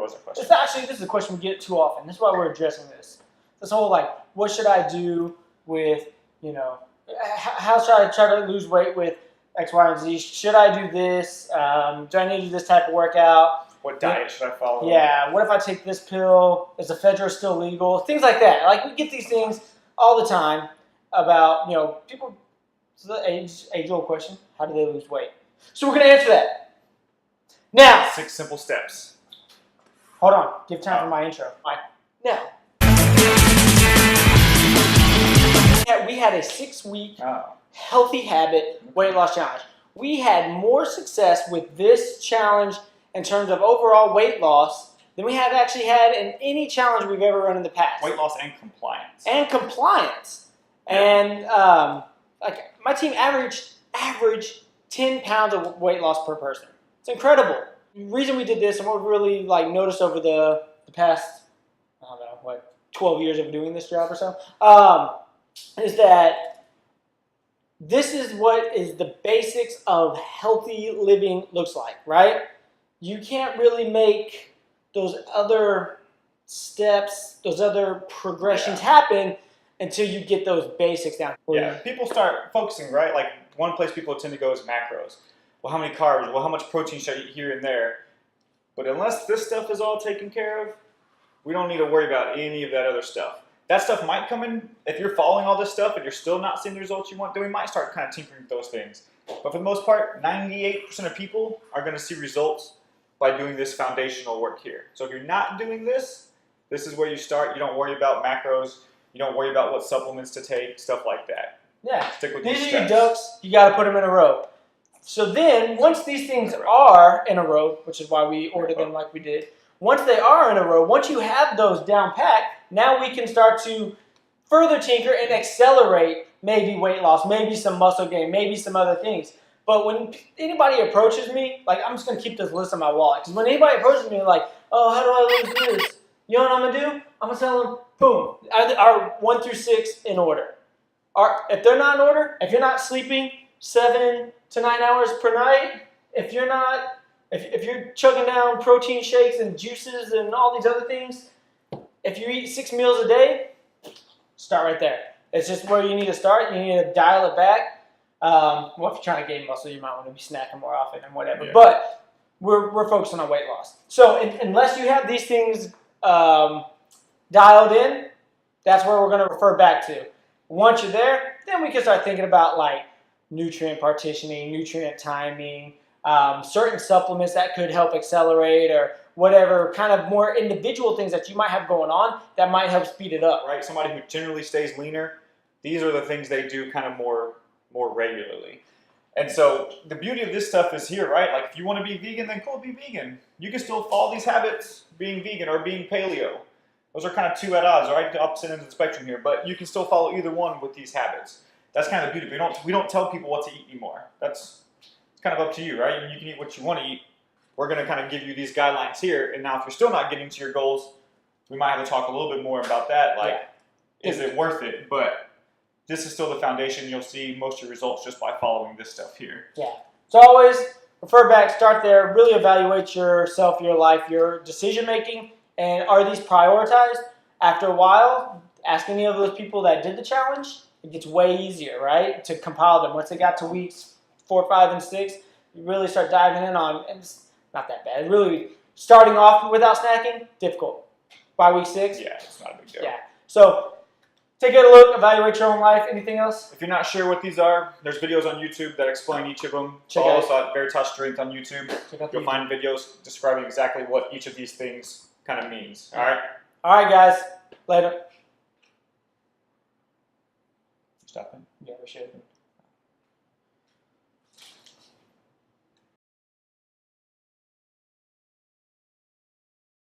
was the question? This is a question we get too often. That's why we're addressing this. This whole like, what should I do with, you know, how should I try to lose weight with X, Y, and Z? Should I do this? Do I need to do this type of workout? What diet should I follow? Yeah. What if I take this pill? Is ephedra still legal? Things like that. Like we get these things all the time about, you know, people. It's the age-old question: how do they lose weight? So we're gonna answer that now. 6 simple steps. Hold on. Give time for my intro. All right. Now. We had a 6-week healthy habit weight loss challenge. We had more success with this challenge in terms of overall weight loss than we have actually had in any challenge we've ever run in the past. Weight loss and compliance. Yeah. And like my team averaged 10 pounds of weight loss per person. It's incredible. The reason we did this and what we really like noticed over the past, I don't know, what, 12 years of doing this job or so, is that this is what is the basics of healthy living looks like, right? You can't really make those other steps, those other progressions happen until you get those basics down. Yeah, people start focusing, right? Like one place people tend to go is macros. Well, how many carbs? Well, how much protein should I eat here and there? But unless this stuff is all taken care of, we don't need to worry about any of that other stuff. That stuff might come in, if you're following all this stuff and you're still not seeing the results you want, then we might start kind of tinkering with those things. But for the most part, 98% of people are going to see results by doing this foundational work here. So if you're not doing this, this is where you start. You don't worry about macros. You don't worry about what supplements to take, stuff like that. Yeah. Stick with these these are your steps. ducks. You got to put them in a row. So then, once these things are in a row, which is why we ordered them like we did, once they are in a row, once you have those down pat, now we can start to further tinker and accelerate maybe weight loss, maybe some muscle gain, maybe some other things. But when anybody approaches me, like I'm just going to keep this list on my wallet. Because when anybody approaches me like, oh, how do I lose this? You know what I'm going to do? I'm going to tell them, boom, our 1 through 6 in order. If they're not in order, if you're not sleeping 7 to 9 hours per night, if you're chugging down protein shakes and juices and all these other things, if you eat 6 meals a day, start right there. It's just where you need to start. You need to dial it back. Well, if you're trying to gain muscle, you might want to be snacking more often and whatever. Yeah. But we're focusing on weight loss. So unless you have these things dialed in, that's where we're going to refer back to. Once you're there, then we can start thinking about like nutrient partitioning, nutrient timing, certain supplements that could help accelerate or whatever kind of more individual things that you might have going on that might help speed it up. Right, somebody who generally stays leaner, these are the things they do kind of more regularly. And so the beauty of this stuff is here, right? Like if you want to be vegan, then cool, be vegan. You can still follow these habits being vegan or being paleo. Those are kind of two at odds, right? The opposite ends of the spectrum here, but you can still follow either one with these habits. That's kind of the beauty. We don't tell people what to eat anymore. It's kind of up to you, right? You can eat what you want to eat. We're going to kind of give you these guidelines here. And now if you're still not getting to your goals, we might have to talk a little bit more about that. Like, is it worth it? But this is still the foundation. You'll see most of your results just by following this stuff here. Yeah. So always refer back, start there, really evaluate yourself, your life, your decision making, and are these prioritized? After a while, ask any of those people that did the challenge. It gets way easier, right, to compile them. Once they got to weeks 4, 5, and 6, you really start diving in on, and it's not that bad. Really, starting off without snacking, difficult. By week 6? Yeah, it's not a big deal. Yeah. So take a look, evaluate your own life. Anything else? If you're not sure what these are, there's videos on YouTube that explain each of them. Follow us at Veritas Strength on YouTube. You'll find videos describing exactly what each of these things kind of means. All right? All right, guys. Later. Stopping? Yeah, we should.